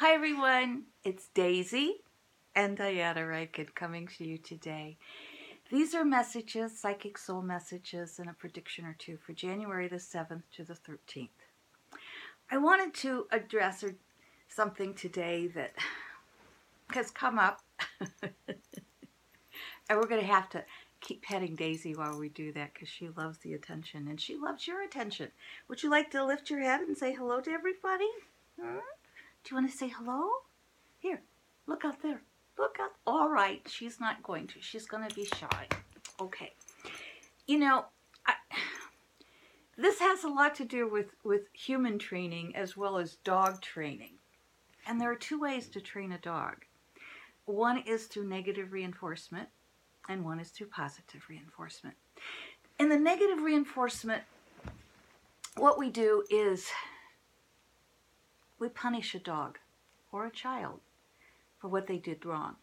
Hi everyone, it's Daisy and Diana Rankin coming to you today. These are messages, psychic soul messages, and a prediction or two for January the 7th to the 13th. I wanted to address something today that has come up, and we're going to have to keep petting Daisy while we do that because she loves the attention and she loves your attention. Would you like to lift your head and say hello to everybody? Do you want to say hello? Here, look out there. Look out. All right, she's not going to. She's going to be shy. Okay. You know, this has a lot to do with human training as well as dog training. And there are two ways to train a dog. One is through negative reinforcement, and one is through positive reinforcement. In the negative reinforcement, what we do is we punish a dog or a child for what they did wrong.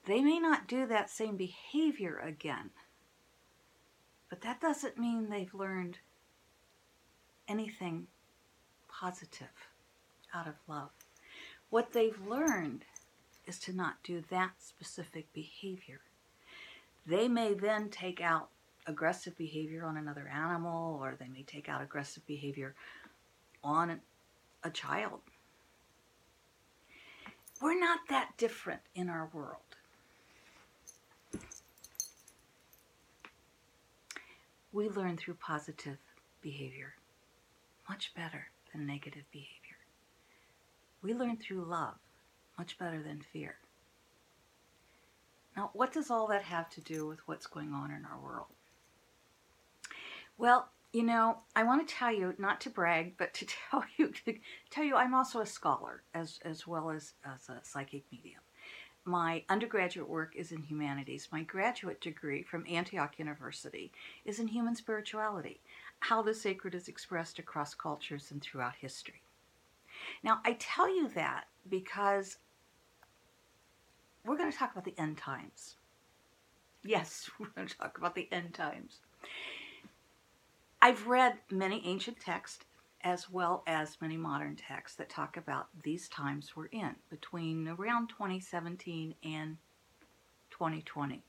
They may not do that same behavior again, but that doesn't mean they've learned anything positive out of love. What they've learned is to not do that specific behavior. They may then take out aggressive behavior on another animal, or they may take out aggressive behavior on a child. We're not that different in our world. We learn through positive behavior much better than negative behavior. We learn through love much better than fear. Now, what does all that have to do with what's going on in our world? Well, you know, I want to tell you, not to brag, but to tell you I'm also a scholar as well as a psychic medium. My undergraduate work is in humanities. My graduate degree from Antioch University is in human spirituality, how the sacred is expressed across cultures and throughout history. Now, I tell you that because we're going to talk about the end times. Yes, we're going to talk about the end times. I've read many ancient texts as well as many modern texts that talk about these times we're in, between around 2017 and 2020.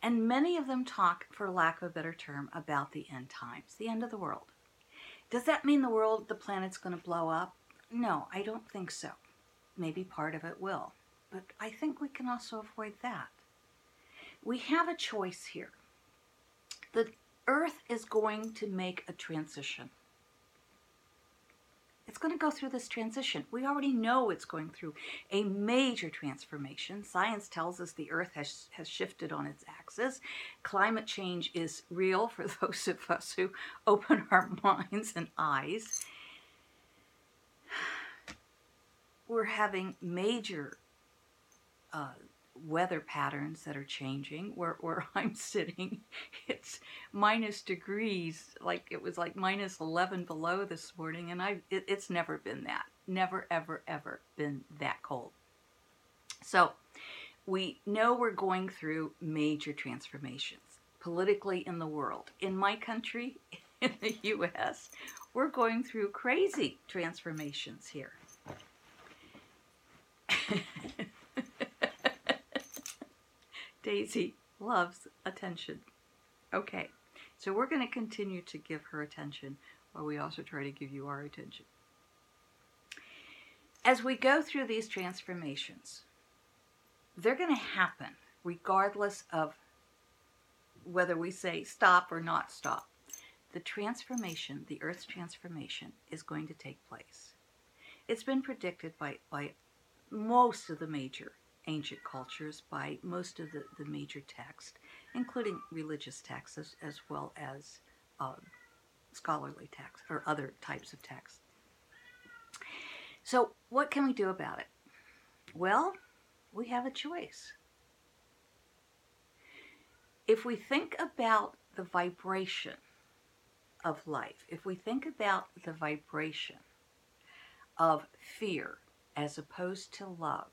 And many of them talk, for lack of a better term, about the end times, the end of the world. Does that mean the planet's going to blow up? No, I don't think so. Maybe part of it will. But I think we can also avoid that. We have a choice here. The Earth is going to make a transition. It's going to go through this transition. We already know it's going through a major transformation. Science tells us the Earth has shifted on its axis. Climate change is real for those of us who open our minds and eyes. We're having major weather patterns that are changing. Where I'm sitting, it's minus degrees, like it was like minus 11 below this morning, and it's never been that. Never, ever, ever been that cold. So we know we're going through major transformations politically in the world. In my country, in the U.S., we're going through crazy transformations here. Daisy loves attention. Okay, so we're going to continue to give her attention while we also try to give you our attention. As we go through these transformations, they're going to happen regardless of whether we say stop or not stop. The transformation, the Earth's transformation, is going to take place. It's been predicted by most of the major ancient cultures, by most of the major texts, including religious texts as well as scholarly texts or other types of texts. So what can we do about it? Well, we have a choice. If we think about the vibration of life, if we think about the vibration of fear as opposed to love,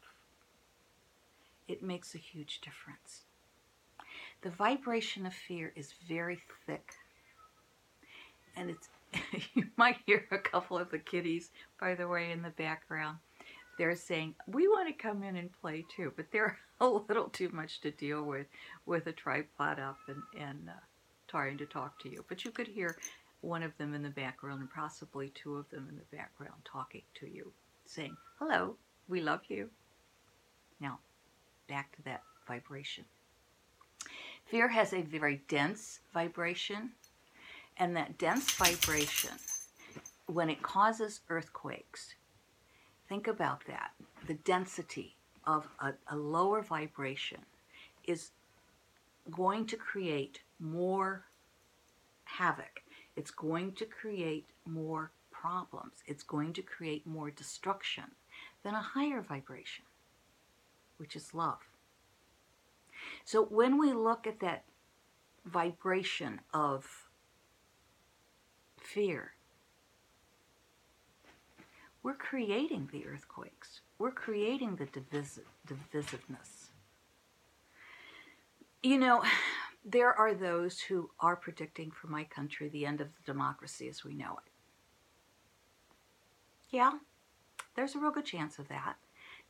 it makes a huge difference. The vibration of fear is very thick, and it's You might hear a couple of the kitties, by the way, in the background. They're saying, we want to come in and play too, but they're a little too much to deal with a tripod up and trying to talk to you. But you could hear one of them in the background and possibly two of them in the background talking to you, saying, hello, we love you. Now, back to that vibration. Fear has a very dense vibration, and that dense vibration, when it causes earthquakes, think about that. The density of a lower vibration is going to create more havoc. It's going to create more problems. It's going to create more destruction than a higher vibration, which is love. So when we look at that vibration of fear, we're creating the earthquakes. We're creating the divisiveness. You know, there are those who are predicting for my country the end of the democracy as we know it. Yeah, there's a real good chance of that.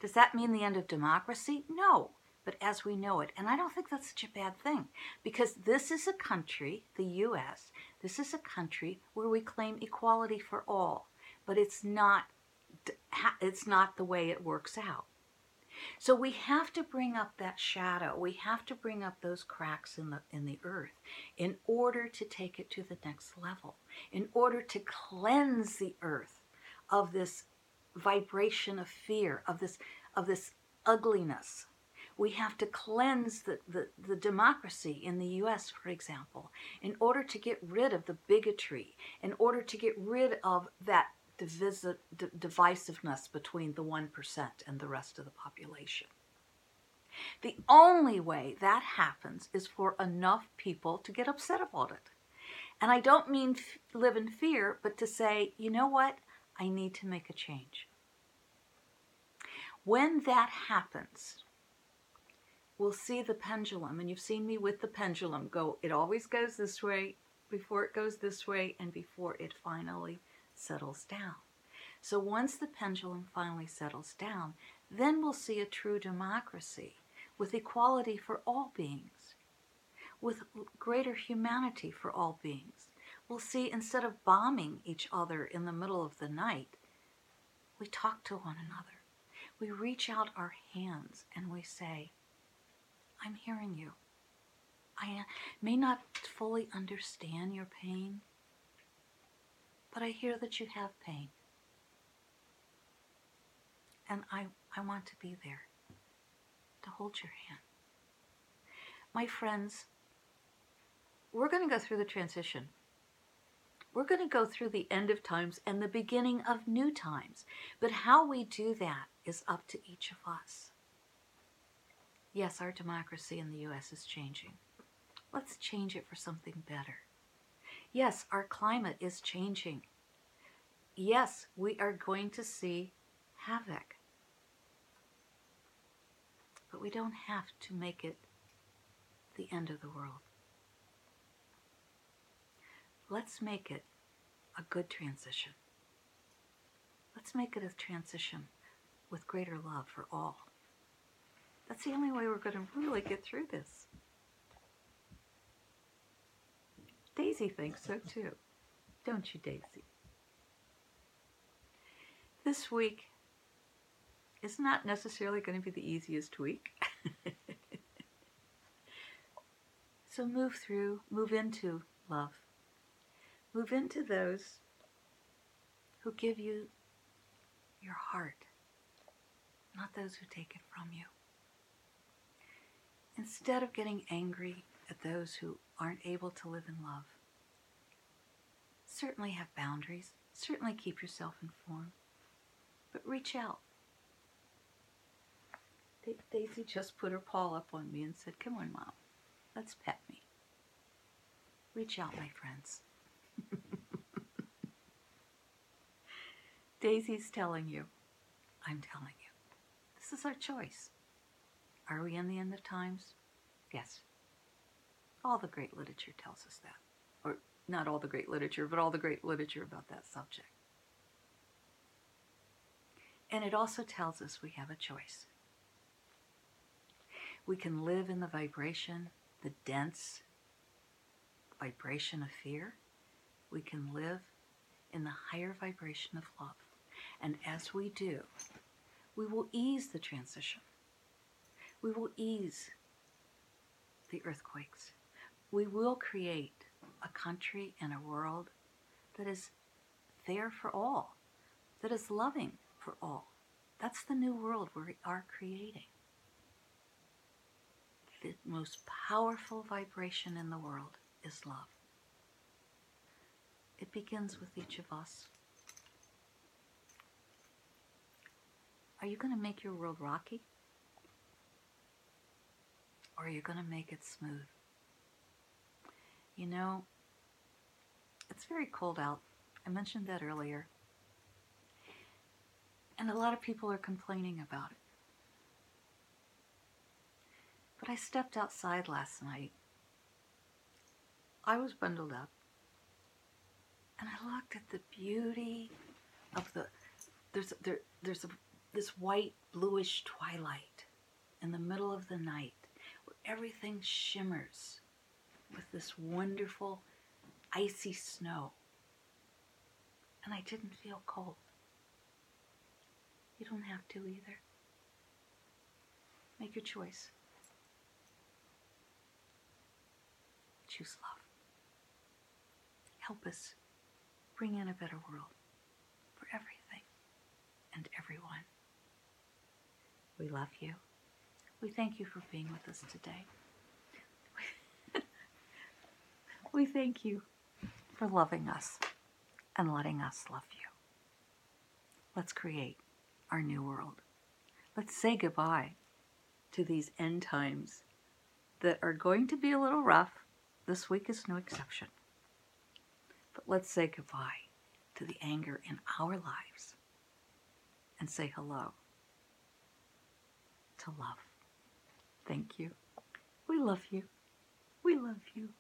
Does that mean the end of democracy? No, but as we know it. And I don't think that's such a bad thing, because this is a country, the U.S., this is a country where we claim equality for all, but it's not the way it works out. So we have to bring up that shadow. We have to bring up those cracks in the earth in order to take it to the next level, in order to cleanse the earth of this vibration of fear, of this ugliness. We have to cleanse the democracy in the U.S., for example, in order to get rid of the bigotry, in order to get rid of that divisiveness between the 1% and the rest of the population. The only way that happens is for enough people to get upset about it. And I don't mean live in fear, but to say, you know what? I need to make a change. When that happens, we'll see the pendulum, and you've seen me with the pendulum go. It always goes this way before it goes this way and before it finally settles down. So once the pendulum finally settles down, then we'll see a true democracy with equality for all beings, with greater humanity for all beings. We'll see, instead of bombing each other in the middle of the night, we talk to one another. We reach out our hands and we say, I'm hearing you. I may not fully understand your pain, but I hear that you have pain. And I want to be there to hold your hand. My friends, we're going to go through the transition. We're going to go through the end of times and the beginning of new times. But how we do that is up to each of us. Yes, our democracy in the U.S. is changing. Let's change it for something better. Yes, our climate is changing. Yes, we are going to see havoc. But we don't have to make it the end of the world. Let's make it a good transition. Let's make it a transition with greater love for all. That's the only way we're going to really get through this. Daisy thinks so too. Don't you, Daisy? This week is not necessarily going to be the easiest week. So move into love. Move into those who give you your heart, not those who take it from you. Instead of getting angry at those who aren't able to live in love, certainly have boundaries, certainly keep yourself informed, but reach out. Daisy just put her paw up on me and said, come on, Mom, let's pet me. Reach out, my friends. Daisy's telling you, I'm telling you, this is our choice. Are we in the end of times? Yes. All the great literature tells us that. Or not all the great literature, but all the great literature about that subject. And it also tells us we have a choice. We can live in the vibration, the dense vibration of fear. We can live in the higher vibration of love. And as we do, we will ease the transition. We will ease the earthquakes. We will create a country and a world that is there for all, that is loving for all. That's the new world we are creating. The most powerful vibration in the world is love. It begins with each of us. Are you going to make your world rocky? Or are you going to make it smooth? You know, it's very cold out. I mentioned that earlier. And a lot of people are complaining about it. But I stepped outside last night. I was bundled up. And I looked at the beauty of this white bluish twilight in the middle of the night where everything shimmers with this wonderful icy snow. And I didn't feel cold. You don't have to either. Make your choice. Choose love. Help us bring in a better world for everything and everyone. We love you. We thank you for being with us today. We thank you for loving us and letting us love you. Let's create our new world. Let's say goodbye to these end times that are going to be a little rough. This week is no exception. But let's say goodbye to the anger in our lives and say hello to love. Thank you. We love you. We love you.